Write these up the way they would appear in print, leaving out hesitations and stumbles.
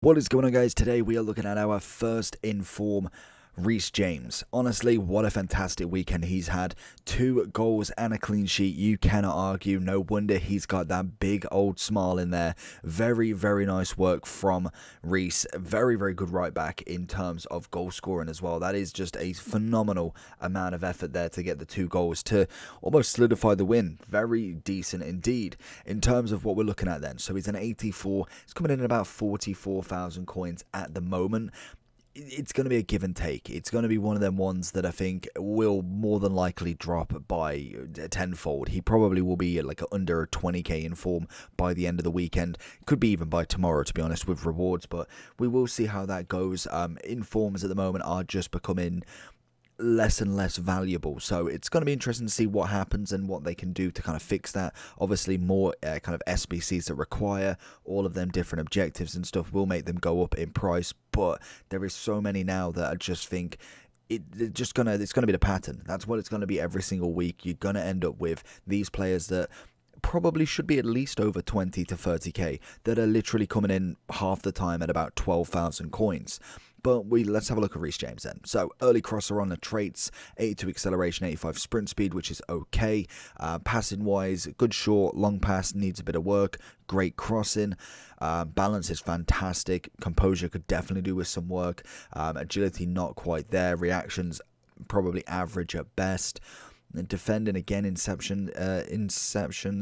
What is going on, guys? Today we are looking at our first in-form Reece James. Honestly, what a fantastic weekend he's had. 2 goals and a clean sheet. You cannot argue. No wonder he's got that big old smile in there. Very, very nice work from Reece. Very, very good right back in terms of goal scoring as well. That is just a phenomenal amount of effort there to get the 2 goals to almost solidify the win. Very decent indeed in terms of what we're looking at then. So he's an 84. He's coming in at about 44,000 coins at the moment. It's going to be a give and take. It's going to be one of them ones that I think will more than likely drop by tenfold. He probably will be like under 20k in form by the end of the weekend. Could be even by tomorrow, to be honest, with rewards, but we will see how that goes. Informs at the moment are just becoming less and less valuable, so it's going to be interesting to see what happens and what they can do to kind of fix that. Obviously more kind of SBCs that require all of them different objectives and stuff will make them go up in price, but there is so many now that I just think it's gonna be the pattern. That's what it's going to be every single week. You're going to end up with these players that probably should be at least over 20 to 30k that are literally coming in half the time at about 12,000 coins. But let's have a look at Reece James then. So early crosser on the traits, 82 acceleration, 85 sprint speed, which is okay. Passing wise, good short, long pass needs a bit of work. Great crossing. Balance is fantastic. Composure could definitely do with some work. Agility not quite there. Reactions probably average at best. And defending again, interceptions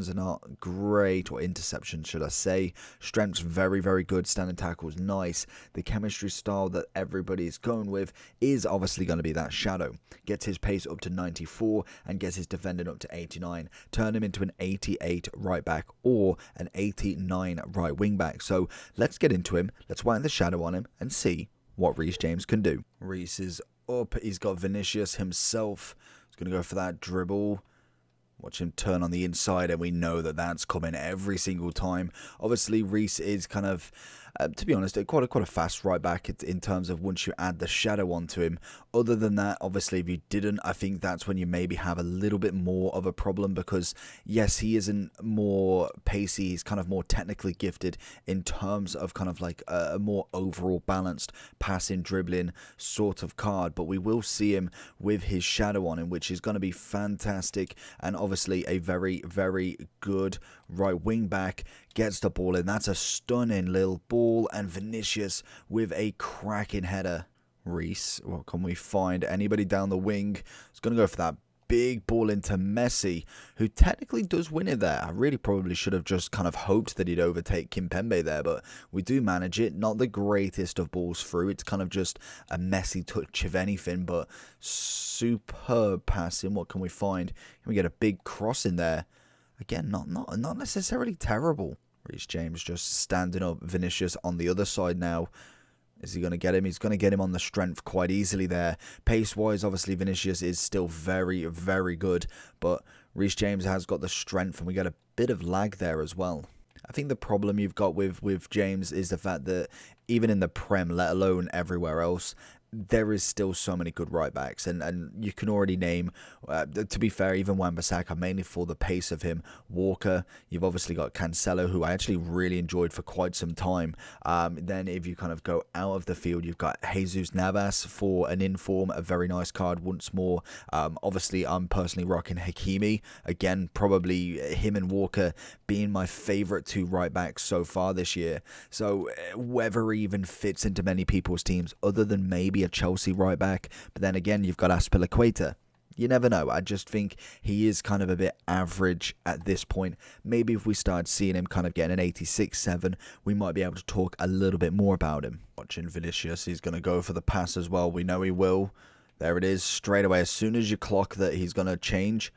are not great, or interceptions should I say. Strength's very, very good. Standing tackles nice. The chemistry style that everybody is going with is obviously going to be that Shadow. Gets his pace up to 94 and gets his defending up to 89. Turn him into an 88 right back or an 89 right wing back. So let's get into him. Let's whack the Shadow on him and see what Reece James can do. Reece is up. He's got Vinicius himself. Going to go for that dribble. Watch him turn on the inside, and we know that that's coming every single time. Obviously, Reece is kind of, to be honest, quite a fast right back in terms of once you add the Shadow onto him. Other than that, obviously, if you didn't, I think that's when you maybe have a little bit more of a problem, because yes, he isn't more pacey. He's kind of more technically gifted in terms of kind of like a more overall balanced passing, dribbling sort of card. But we will see him with his Shadow on him, which is going to be fantastic, and obviously a very, very good right wing back. Gets the ball in. That's a stunning little ball, and Vinicius with a cracking header. Reece, what can we find? Anybody down the wing? It's going to go for that big ball into Messi, who technically does win it there. I really probably should have just kind of hoped that he'd overtake Kimpembe there, but we do manage it. Not the greatest of balls through. It's kind of just a messy touch if anything, but superb passing. What can we find? Can we get a big cross in there? Again, not necessarily terrible. Reece James just standing up. Vinicius on the other side now. Is he going to get him? He's going to get him on the strength quite easily there. Pace-wise, obviously, Vinicius is still very, very good. But Reece James has got the strength, and we get a bit of lag there as well. I think the problem you've got with James is the fact that even in the Prem, let alone everywhere else, there is still so many good right backs, and you can already name, to be fair, even Wan-Bissaka, mainly for the pace of him. Walker, you've obviously got Cancelo, who I actually really enjoyed for quite some time. Then if you kind of go out of the field, you've got Jesus Navas for an inform, a very nice card once more. Obviously, I'm personally rocking Hakimi. Again, probably him and Walker being my favourite 2 right backs so far this year. So whether he even fits into many people's teams, other than maybe a Chelsea right back, but then again, you've got Aspilicueta. You never know. I just think he is kind of a bit average at this point. Maybe if we start seeing him kind of getting an 86, 7, we might be able to talk a little bit more about him. Watching Vinicius, he's going to go for the pass as well. We know he will. There it is, straight away. As soon as you clock that he's going to change,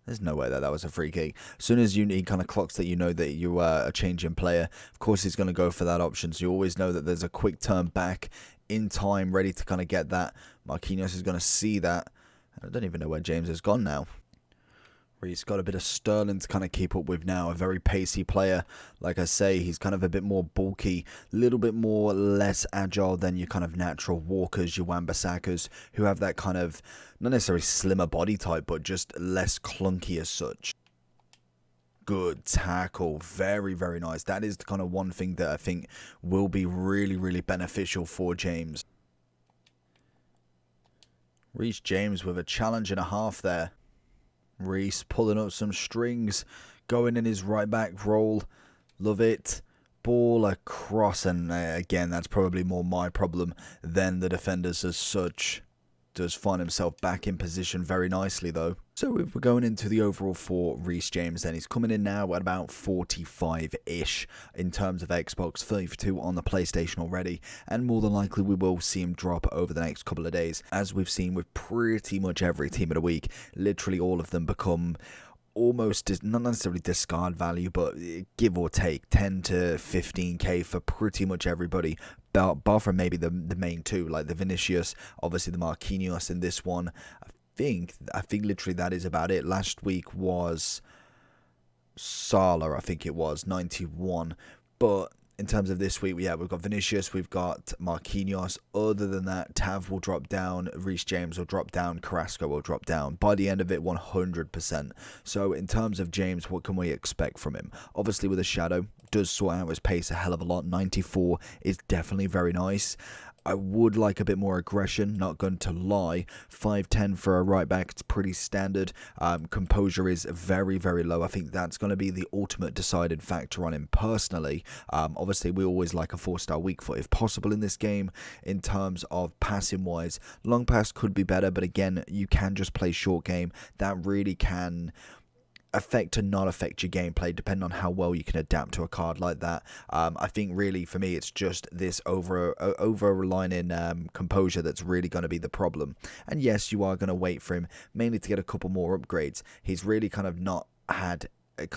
there's no way that was a free kick. As soon as he kind of clocks that, you know that you are a changing player. Of course, he's going to go for that option. So you always know that there's a quick turn back in time, ready to kind of get that. Marquinhos is going to see that. I don't even know where James has gone now. Reece got a bit of Sterling to kind of keep up with now. A very pacey player. Like I say, he's kind of a bit more bulky, a little bit more less agile than your kind of natural Walkers, your Wan-Bissakas, who have that kind of, not necessarily slimmer body type, but just less clunky as such. good tackle. Very, very nice. That is the kind of one thing that I think will be really, really beneficial for James. Reece James with a challenge and a half there. Reece pulling up some strings, going in his right back role. Love it. Ball across, and again, that's probably more my problem than the defenders as such. Does find himself back in position very nicely though. So if we're going into the overall for Reece James, then he's coming in now at about 45-ish in terms of Xbox, 32 on the PlayStation already, and more than likely we will see him drop over the next couple of days, as we've seen with pretty much every team of the week. Literally all of them become almost, not necessarily discard value, but give or take 10 to 15k for pretty much everybody, bar from maybe the main two, like the Vinicius, obviously the Marquinhos in this one. I think literally that is about it. Last week was Salah, I think it was 91, but in terms of this week, we've got Vinicius, we've got Marquinhos. Other than that, Tav will drop down, Reece James will drop down, Carrasco will drop down. By the end of it, 100%. So in terms of James, what can we expect from him? Obviously with a shadow, does sort out his pace a hell of a lot. 94 is definitely very nice. I would like a bit more aggression, not going to lie. 5'10 for a right back, it's pretty standard. Composure is very, very low. I think that's going to be the ultimate decided factor on him personally. Obviously, we always like a 4-star weak foot if possible in this game. In terms of passing wise, long pass could be better, but again, you can just play short game. That really can affect and not affect your gameplay depending on how well you can adapt to a card like that. I think really for me it's just this over relying in composure that's really going to be the problem. And yes, you are going to wait for him mainly to get a couple more upgrades. He's really kind of not had a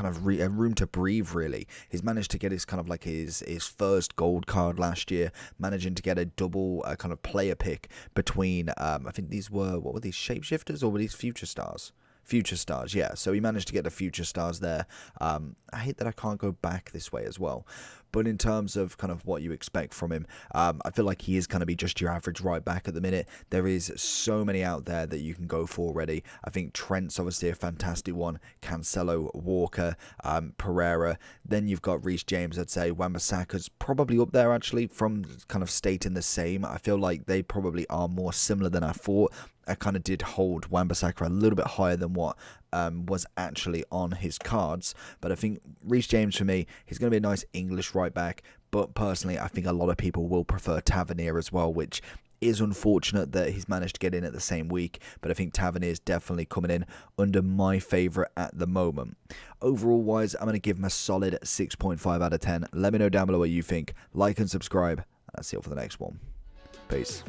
room to breathe really. He's managed to get his kind of like his first gold card last year, managing to get a double kind of player pick between I think these were, what were these, shapeshifters or were these future stars? Future stars, yeah. So he managed to get the future stars there. I hate that I can't go back this way as well. But in terms of kind of what you expect from him, I feel like he is going to be just your average right back at the minute. There is so many out there that you can go for already. I think Trent's obviously a fantastic one. Cancelo, Walker, Pereira. Then you've got Reece James, I'd say. Wan-Bissaka's probably up there actually from kind of stating the same. I feel like they probably are more similar than I thought. I kind of did hold Wan-Bissaka a little bit higher than what was actually on his cards. But I think Reece James, for me, he's going to be a nice English right back. But personally, I think a lot of people will prefer Tavernier as well, which is unfortunate that he's managed to get in at the same week. But I think Tavernier is definitely coming in under my favourite at the moment. Overall wise, I'm going to give him a solid 6.5 out of 10. Let me know down below what you think. Like and subscribe. And I'll see you for the next one. Peace.